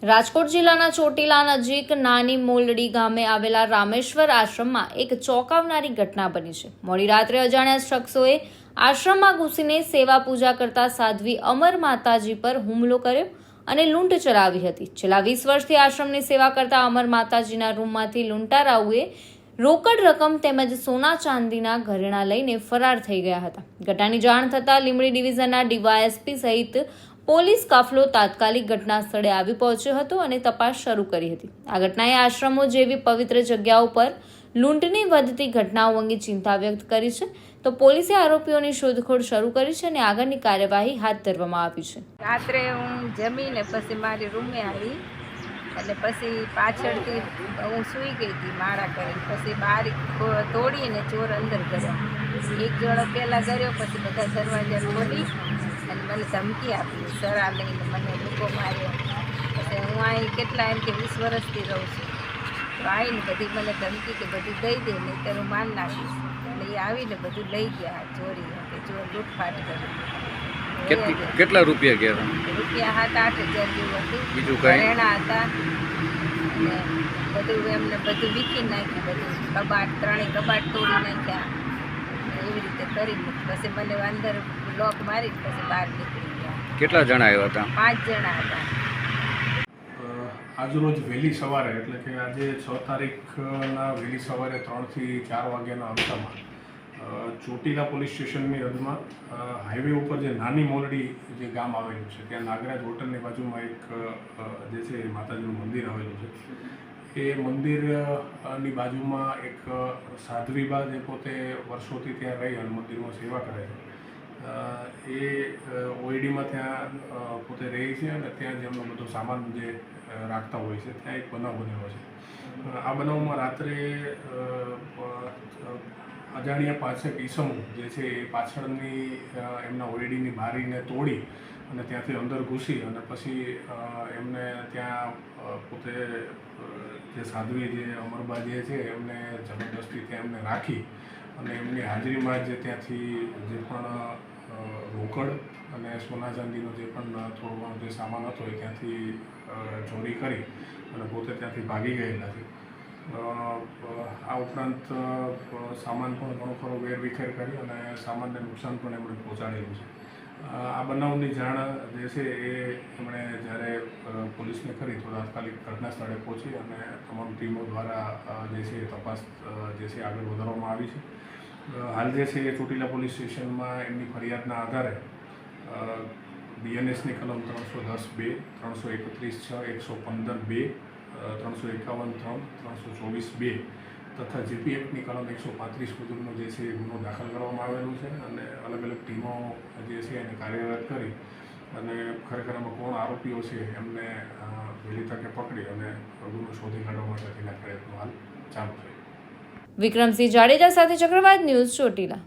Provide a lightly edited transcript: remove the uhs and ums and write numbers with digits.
રાજકોટ જિલ્લાના ચોટીલા નજીક નાની મોલડી ગામે આવેલા રામેશ્વર આશ્રમમાં એક ચોંકાવનારી ઘટના બની છે। મોડી રાત્રે અજાણ્યા શખ્સોએ આશ્રમમાં ઘૂસીને સેવા પૂજા કરતા સાધ્વી અમર માતાજી પર હુમલો કર્યો અને લૂંટ ચલાવી હતી। છેલ્લા 20 વર્ષથી આશ્રમની સેવા કરતા અમર માતાજીના રૂમમાંથી લૂંટારાઓએ રોકડ રકમ તેમજ સોના ચાંદીના ઘરેણા લઈને ફરાર થઈ ગયા હતા। ઘટનાની જાણ થતાં લીંબડી ડિવિઝનના ડીવાયએસપી સહિત પોલીસ કાફલો તાત્કાલિક ઘટના સ્થળે આવી પહોંચ્યો હતો અને તપાસ શરૂ કરી હતી। આ ઘટનાએ આશ્રમો જેવી પવિત્ર જગ્યાઓ પર લૂંટની વધતી ઘટનાઓ અંગે ચિંતા વ્યક્ત કરી છે, તો પોલીસે આરોપીઓની શોધખોળ શરૂ કરી છે અને આગળની કાર્યવાહી હાથ ધરવામાં આવી છે। રાત્રે હું જમીને પછી મારી રૂમે આવી અને પછી પાછળથી હું સૂઈ ગઈ હતી માળા કરીને, પછી બારી તોડીને ચોર અંદર ગયો। એક જોડો પહેલાં ગયો, પછી બધા દરવાજા ખોલી અને મને ધમકી આપી, સરા લઈને મને લોકો માર્યો। પછી હું અહીં કેટલા એમ કે 20 વર્ષથી રહું છું, તો આવીને બધી મને ધમકી કે બધું દઈ દે, નહીં તો હું માન નાખીશ। એટલે એ આવીને બધું લઈ ગયા ચોરી, કે જો લૂંટફાટ કરી। કેટલા રૂપિયા ગયા? રૂપિયા 7-8 હજાર જેવું હતું, બીજું કઈ ઘરેણા હતા અને બધું એમને બધું વીખી નાખ્યું, બધું કબાટ 3 કબાટ તોડી નાખ્યા। એવી રીતે કરી પછી મને અંદર લોક મારી પછી બહાર નીકળી ગયા। કેટલા જણા આવ્યા હતા? 5 જણા હતા। આજરોજ વહેલી સવારે એટલે કે આજે 6 તારીખના વહેલી સવારે 3 થી 4 વાગ્યાના અરસામાં ચોટીલા પોલીસ સ્ટેશનની હદમાં હાઈવે ઉપર જે નાની મોલડી જે ગામ આવેલું છે, ત્યાં નાગરાજ હોટલની બાજુમાં એક જે છે માતાજીનું મંદિર આવેલું છે। એ મંદિરની બાજુમાં એક સાધ્વીબા જે પોતે વર્ષોથી ત્યાં રહી અને મંદિરમાં સેવા કરે છે, એ ઓઈડીમાં ત્યાં પોતે રહે છે અને ત્યાં જે એમનો બધો સામાન જે રાખતા હોય છે, ત્યાં એક બનાવ બનેલો છે। આ બનાવમાં રાત્રે અજાણ્યા પાછળ ઈસમો જે છે એ પાછળની એમના ઓઈડીની બારીને તોડી અને ત્યાંથી અંદર ઘૂસી અને પછી એમને ત્યાં પોતે જે સાધ્વી જે અમરબા જે છે એમને જબરદસ્તી ત્યાં એમને રાખી અને એમની હાજરીમાં જે ત્યાંથી જે પણ રોકડ અને સોના ચાંદીનો જે પણ થોડો ઘણો જે સામાન હતો એ ત્યાંથી ચોરી કરી અને પોતે ત્યાંથી ભાગી ગયેલા છે। આ ઉપરાંત સામાન પણ ઘણો ખરો વેરવિખેર કરી અને સામાનને નુકસાન પણ એમણે પહોંચાડેલું છે। આ બનાવની જાણ જે છે એ એમણે જ્યારે પોલીસને કરી તો તાત્કાલિક ઘટના સ્થળે પહોંચી અને તમામ ટીમો દ્વારા જે છે તપાસ જે છે આગળ વધારવામાં આવી છે। હાલ જે છે એ ચોટીલા પોલીસ સ્ટેશનમાં એમની ફરિયાદના આધારે બીએનએસની કલમ 310(2), 331(6), 115(2), 351(3), 324(2) તથા જીપી એક્ટની કલમ 135 મુજબનો જે છે ગુનો દાખલ કરવામાં આવેલો છે અને અલગ અલગ ટીમો જે છે એને કાર્યરત કરી અને ખરેખર એમાં કોણ આરોપીઓ છે એમને વહેલી તકે પકડી અને ગુનો શોધી કાઢવા માટેના પ્રયત્નો હાલ ચાલુ છે। વિક્રમસિંહ જાડેજા સાથે ચક્રવાત ન્યૂઝ ચોટીલા।